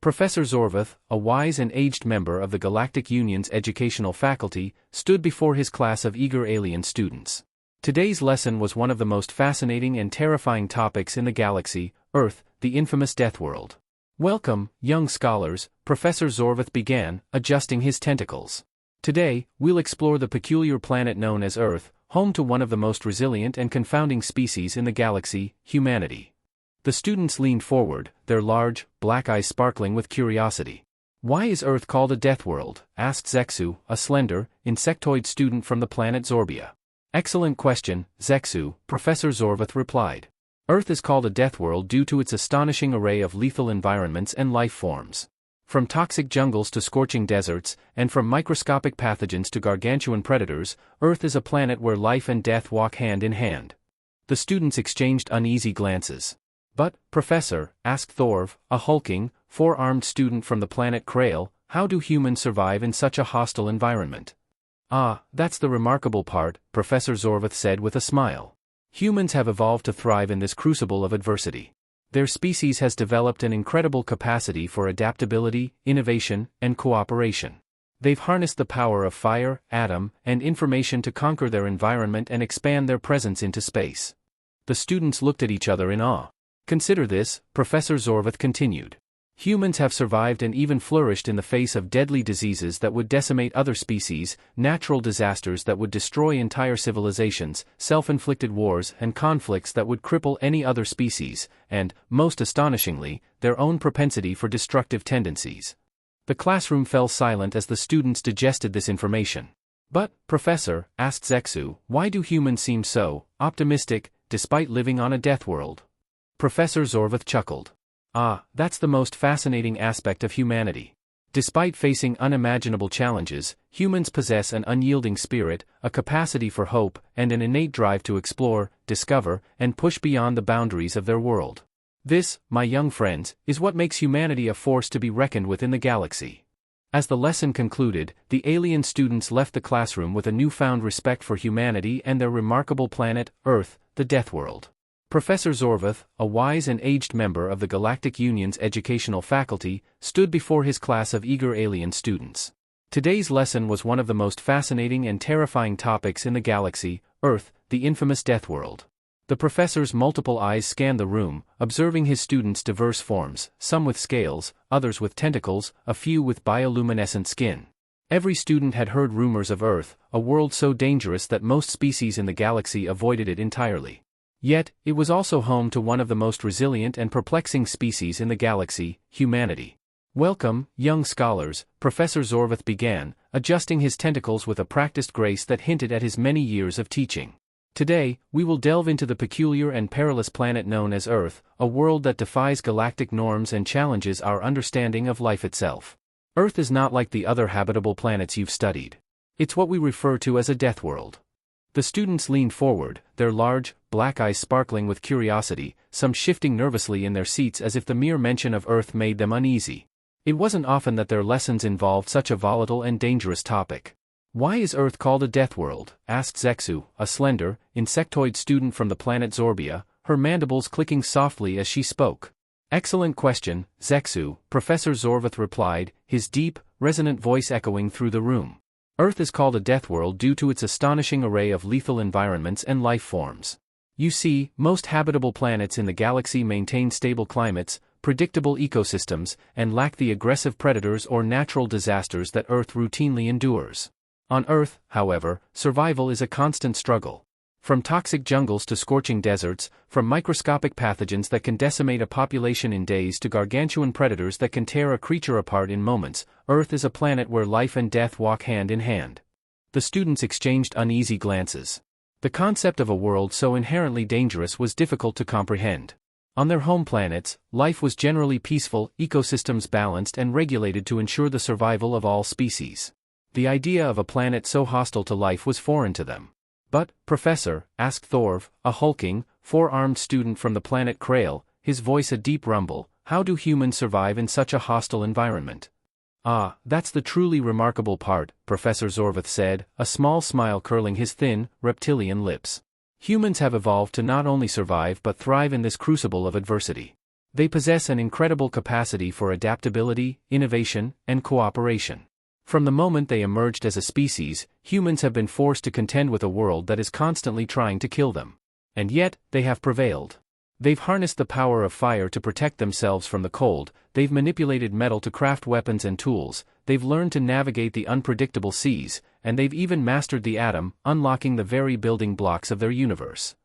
Professor Zorvath, a wise and aged member of the Galactic Union's educational faculty, stood before his class of eager alien students. Today's lesson was one of the most fascinating and terrifying topics in the galaxy, Earth, the infamous DEATHWORLD. "Welcome, young scholars," Professor Zorvath began, adjusting his tentacles. "Today, we'll explore the peculiar planet known as Earth, home to one of the most resilient and confounding species in the galaxy, humanity." The students leaned forward, their large, black eyes sparkling with curiosity. "Why is Earth called a death world?" asked Zexu, a slender, insectoid student from the planet Zorbia. "Excellent question, Zexu," Professor Zorvath replied. "Earth is called a death world due to its astonishing array of lethal environments and life forms. From toxic jungles to scorching deserts, and from microscopic pathogens to gargantuan predators, Earth is a planet where life and death walk hand in hand." The students exchanged uneasy glances. "But, Professor," asked Thorv, a hulking, four-armed student from the planet Krail, "how do humans survive in such a hostile environment?" "Ah, that's the remarkable part," Professor Zorvath said with a smile. "Humans have evolved to thrive in this crucible of adversity. Their species has developed an incredible capacity for adaptability, innovation, and cooperation. They've harnessed the power of fire, atom, and information to conquer their environment and expand their presence into space." The students looked at each other in awe. "Consider this," Professor Zorvath continued. "Humans have survived and even flourished in the face of deadly diseases that would decimate other species, natural disasters that would destroy entire civilizations, self-inflicted wars and conflicts that would cripple any other species, and, most astonishingly, their own propensity for destructive tendencies." The classroom fell silent as the students digested this information. "But, Professor," asked Zexu, "why do humans seem so optimistic, despite living on a death world?" Professor Zorvath chuckled. "Ah, that's the most fascinating aspect of humanity. Despite facing unimaginable challenges, humans possess an unyielding spirit, a capacity for hope, and an innate drive to explore, discover, and push beyond the boundaries of their world. This, my young friends, is what makes humanity a force to be reckoned with in the galaxy." As the lesson concluded, the alien students left the classroom with a newfound respect for humanity and their remarkable planet, Earth, the Death World. Professor Zorvath, a wise and aged member of the Galactic Union's educational faculty, stood before his class of eager alien students. Today's lesson was one of the most fascinating and terrifying topics in the galaxy, Earth, the infamous Death World. The professor's multiple eyes scanned the room, observing his students' diverse forms, some with scales, others with tentacles, a few with bioluminescent skin. Every student had heard rumors of Earth, a world so dangerous that most species in the galaxy avoided it entirely. Yet, it was also home to one of the most resilient and perplexing species in the galaxy, humanity. "Welcome, young scholars," Professor Zorvath began, adjusting his tentacles with a practiced grace that hinted at his many years of teaching. "Today, we will delve into the peculiar and perilous planet known as Earth, a world that defies galactic norms and challenges our understanding of life itself. Earth is not like the other habitable planets you've studied. It's what we refer to as a death world." The students leaned forward, their large, black eyes sparkling with curiosity, some shifting nervously in their seats as if the mere mention of Earth made them uneasy. It wasn't often that their lessons involved such a volatile and dangerous topic. "Why is Earth called a death world?" asked Zexu, a slender, insectoid student from the planet Zorbia, her mandibles clicking softly as she spoke. "Excellent question, Zexu," Professor Zorvath replied, his deep, resonant voice echoing through the room. "Earth is called a death world due to its astonishing array of lethal environments and life forms. You see, most habitable planets in the galaxy maintain stable climates, predictable ecosystems, and lack the aggressive predators or natural disasters that Earth routinely endures. On Earth, however, survival is a constant struggle. From toxic jungles to scorching deserts, from microscopic pathogens that can decimate a population in days to gargantuan predators that can tear a creature apart in moments, Earth is a planet where life and death walk hand in hand." The students exchanged uneasy glances. The concept of a world so inherently dangerous was difficult to comprehend. On their home planets, life was generally peaceful, ecosystems balanced and regulated to ensure the survival of all species. The idea of a planet so hostile to life was foreign to them. "But, Professor," asked Thorv, a hulking, four-armed student from the planet Krail, his voice a deep rumble, "how do humans survive in such a hostile environment?" "Ah, that's the truly remarkable part," Professor Zorvath said, a small smile curling his thin, reptilian lips. "Humans have evolved to not only survive but thrive in this crucible of adversity. They possess an incredible capacity for adaptability, innovation, and cooperation. From the moment they emerged as a species, humans have been forced to contend with a world that is constantly trying to kill them. And yet, they have prevailed. They've harnessed the power of fire to protect themselves from the cold, they've manipulated metal to craft weapons and tools, they've learned to navigate the unpredictable seas, and they've even mastered the atom, unlocking the very building blocks of their universe.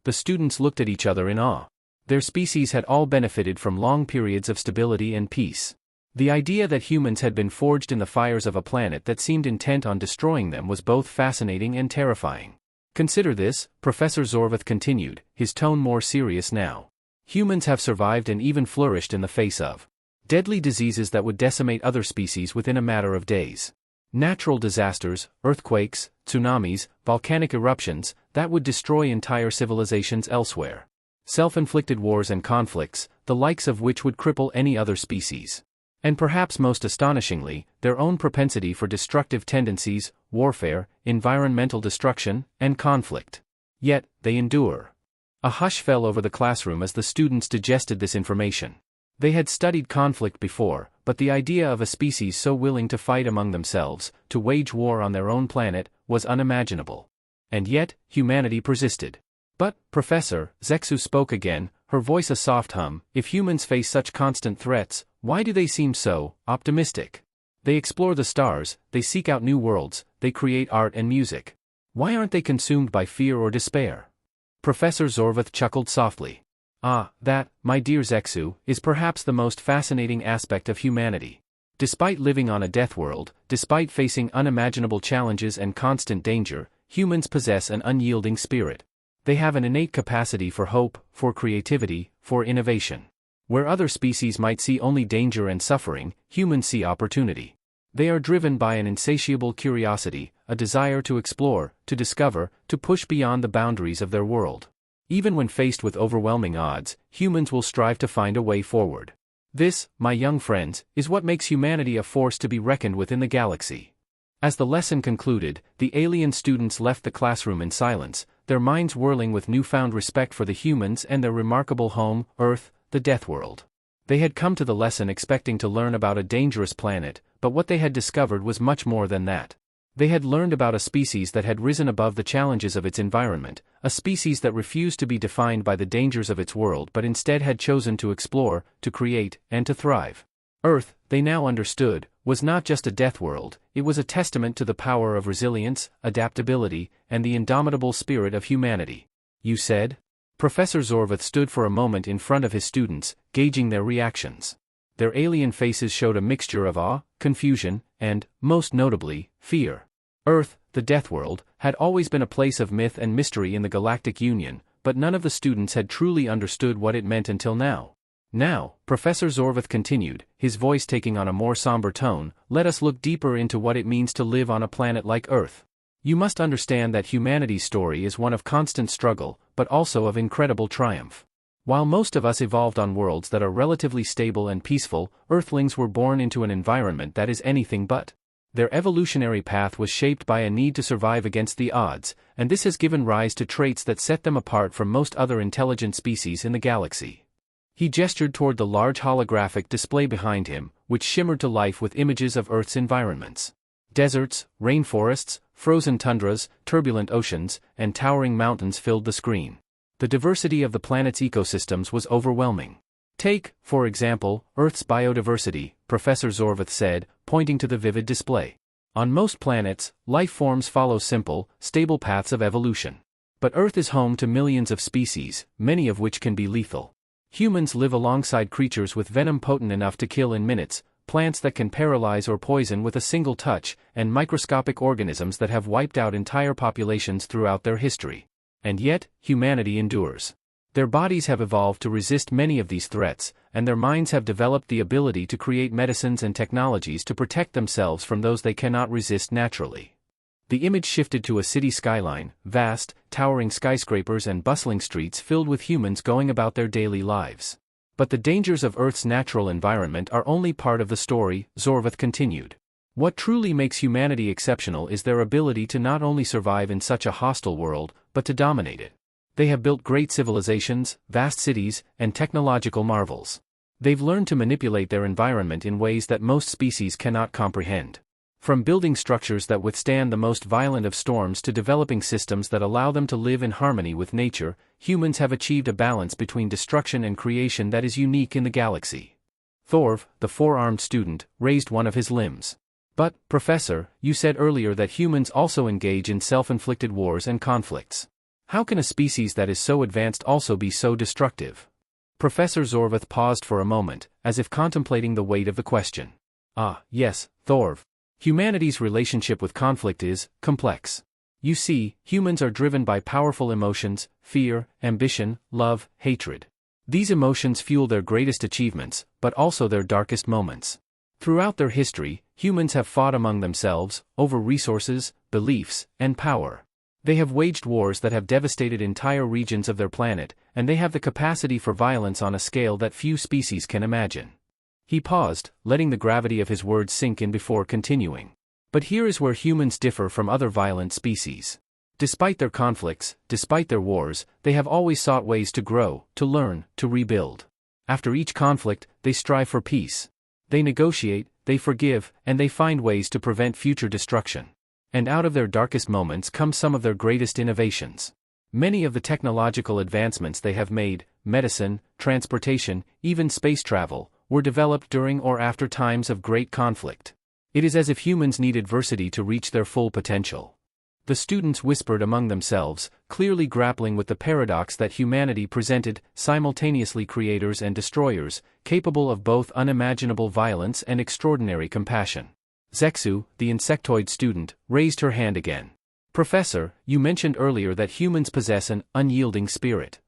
The students looked at each other in awe. Their species had all benefited from long periods of stability and peace. The idea that humans had been forged in the fires of a planet that seemed intent on destroying them was both fascinating and terrifying. Consider this, Professor Zorvath continued, his tone more serious now. Humans have survived and even flourished in the face of deadly diseases that would decimate other species within a matter of days. Natural disasters, earthquakes, tsunamis, volcanic eruptions, that would destroy entire civilizations elsewhere. Self-inflicted wars and conflicts, the likes of which would cripple any other species. And perhaps most astonishingly, their own propensity for destructive tendencies, warfare, environmental destruction, and conflict. Yet, they endure. A hush fell over the classroom as the students digested this information. They had studied conflict before, but the idea of a species so willing to fight among themselves, to wage war on their own planet, was unimaginable. And yet, humanity persisted. But, Professor, Zexu spoke again, her voice a soft hum, if humans face such constant threats, why do they seem so optimistic? They explore the stars, they seek out new worlds, they create art and music. Why aren't they consumed by fear or despair? Professor Zorvath chuckled softly. Ah, that, my dear Zexu, is perhaps the most fascinating aspect of humanity. Despite living on a death world, despite facing unimaginable challenges and constant danger, humans possess an unyielding spirit. They have an innate capacity for hope, for creativity, for innovation. Where other species might see only danger and suffering, humans see opportunity. They are driven by an insatiable curiosity, a desire to explore, to discover, to push beyond the boundaries of their world. Even when faced with overwhelming odds, humans will strive to find a way forward. This, my young friends, is what makes humanity a force to be reckoned with in the galaxy. As the lesson concluded, the alien students left the classroom in silence, their minds whirling with newfound respect for the humans and their remarkable home, Earth, the Death World. They had come to the lesson expecting to learn about a dangerous planet, but what they had discovered was much more than that. They had learned about a species that had risen above the challenges of its environment, a species that refused to be defined by the dangers of its world but instead had chosen to explore, to create, and to thrive. Earth, they now understood, was not just a death world, it was a testament to the power of resilience, adaptability, and the indomitable spirit of humanity. You said? Professor Zorvath stood for a moment in front of his students, gauging their reactions. Their alien faces showed a mixture of awe, confusion, and, most notably, fear. Earth, the Death World, had always been a place of myth and mystery in the Galactic Union, but none of the students had truly understood what it meant until now. Now, Professor Zorvath continued, his voice taking on a more somber tone, let us look deeper into what it means to live on a planet like Earth. You must understand that humanity's story is one of constant struggle, but also of incredible triumph. While most of us evolved on worlds that are relatively stable and peaceful, Earthlings were born into an environment that is anything but. Their evolutionary path was shaped by a need to survive against the odds, and this has given rise to traits that set them apart from most other intelligent species in the galaxy. He gestured toward the large holographic display behind him, which shimmered to life with images of Earth's environments. Deserts, rainforests, frozen tundras, turbulent oceans, and towering mountains filled the screen. The diversity of the planet's ecosystems was overwhelming. Take, for example, Earth's biodiversity, Professor Zorvath said, pointing to the vivid display. On most planets, life forms follow simple, stable paths of evolution. But Earth is home to millions of species, many of which can be lethal. Humans live alongside creatures with venom potent enough to kill in minutes, plants that can paralyze or poison with a single touch, and microscopic organisms that have wiped out entire populations throughout their history. And yet, humanity endures. Their bodies have evolved to resist many of these threats, and their minds have developed the ability to create medicines and technologies to protect themselves from those they cannot resist naturally. The image shifted to a city skyline, vast, towering skyscrapers and bustling streets filled with humans going about their daily lives. But the dangers of Earth's natural environment are only part of the story, Zorvath continued. What truly makes humanity exceptional is their ability to not only survive in such a hostile world, but to dominate it. They have built great civilizations, vast cities, and technological marvels. They've learned to manipulate their environment in ways that most species cannot comprehend. From building structures that withstand the most violent of storms to developing systems that allow them to live in harmony with nature, humans have achieved a balance between destruction and creation that is unique in the galaxy. Thorv, the four-armed student, raised one of his limbs. But, Professor, you said earlier that humans also engage in self-inflicted wars and conflicts. How can a species that is so advanced also be so destructive? Professor Zorvath paused for a moment, as if contemplating the weight of the question. Ah, yes, Thorv. Humanity's relationship with conflict is complex. You see, humans are driven by powerful emotions, fear, ambition, love, hatred. These emotions fuel their greatest achievements, but also their darkest moments. Throughout their history, humans have fought among themselves, over resources, beliefs, and power. They have waged wars that have devastated entire regions of their planet, and they have the capacity for violence on a scale that few species can imagine. He paused, letting the gravity of his words sink in before continuing. But here is where humans differ from other violent species. Despite their conflicts, despite their wars, they have always sought ways to grow, to learn, to rebuild. After each conflict, they strive for peace. They negotiate, they forgive, and they find ways to prevent future destruction. And out of their darkest moments come some of their greatest innovations. Many of the technological advancements they have made, medicine, transportation, even space travel, were developed during or after times of great conflict. It is as if humans need adversity to reach their full potential. The students whispered among themselves, clearly grappling with the paradox that humanity presented, simultaneously creators and destroyers, capable of both unimaginable violence and extraordinary compassion. Zexu, the insectoid student, raised her hand again. Professor, you mentioned earlier that humans possess an unyielding spirit.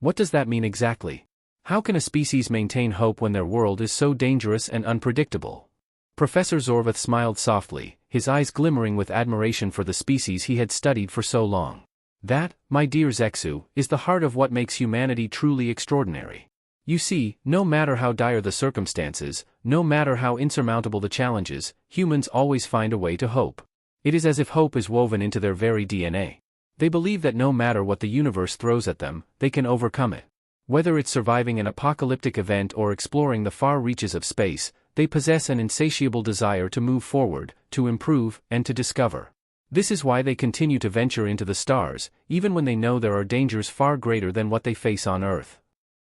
What does that mean exactly? How can a species maintain hope when their world is so dangerous and unpredictable? Professor Zorvath smiled softly, his eyes glimmering with admiration for the species he had studied for so long. That, my dear Zexu, is the heart of what makes humanity truly extraordinary. You see, no matter how dire the circumstances, no matter how insurmountable the challenges, humans always find a way to hope. It is as if hope is woven into their very DNA. They believe that no matter what the universe throws at them, they can overcome it. Whether it's surviving an apocalyptic event or exploring the far reaches of space, they possess an insatiable desire to move forward, to improve, and to discover. This is why they continue to venture into the stars, even when they know there are dangers far greater than what they face on Earth.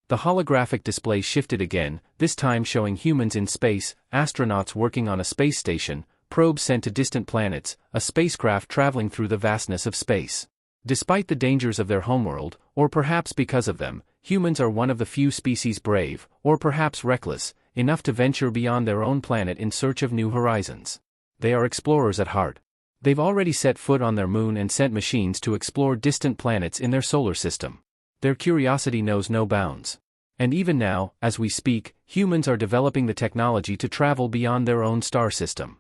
The holographic display shifted again, this time showing humans in space, astronauts working on a space station, probes sent to distant planets, a spacecraft traveling through the vastness of space. Despite the dangers of their homeworld, or perhaps because of them, humans are one of the few species brave, or perhaps reckless, enough to venture beyond their own planet in search of new horizons. They are explorers at heart. They've already set foot on their moon and sent machines to explore distant planets in their solar system. Their curiosity knows no bounds. And even now, as we speak, humans are developing the technology to travel beyond their own star system.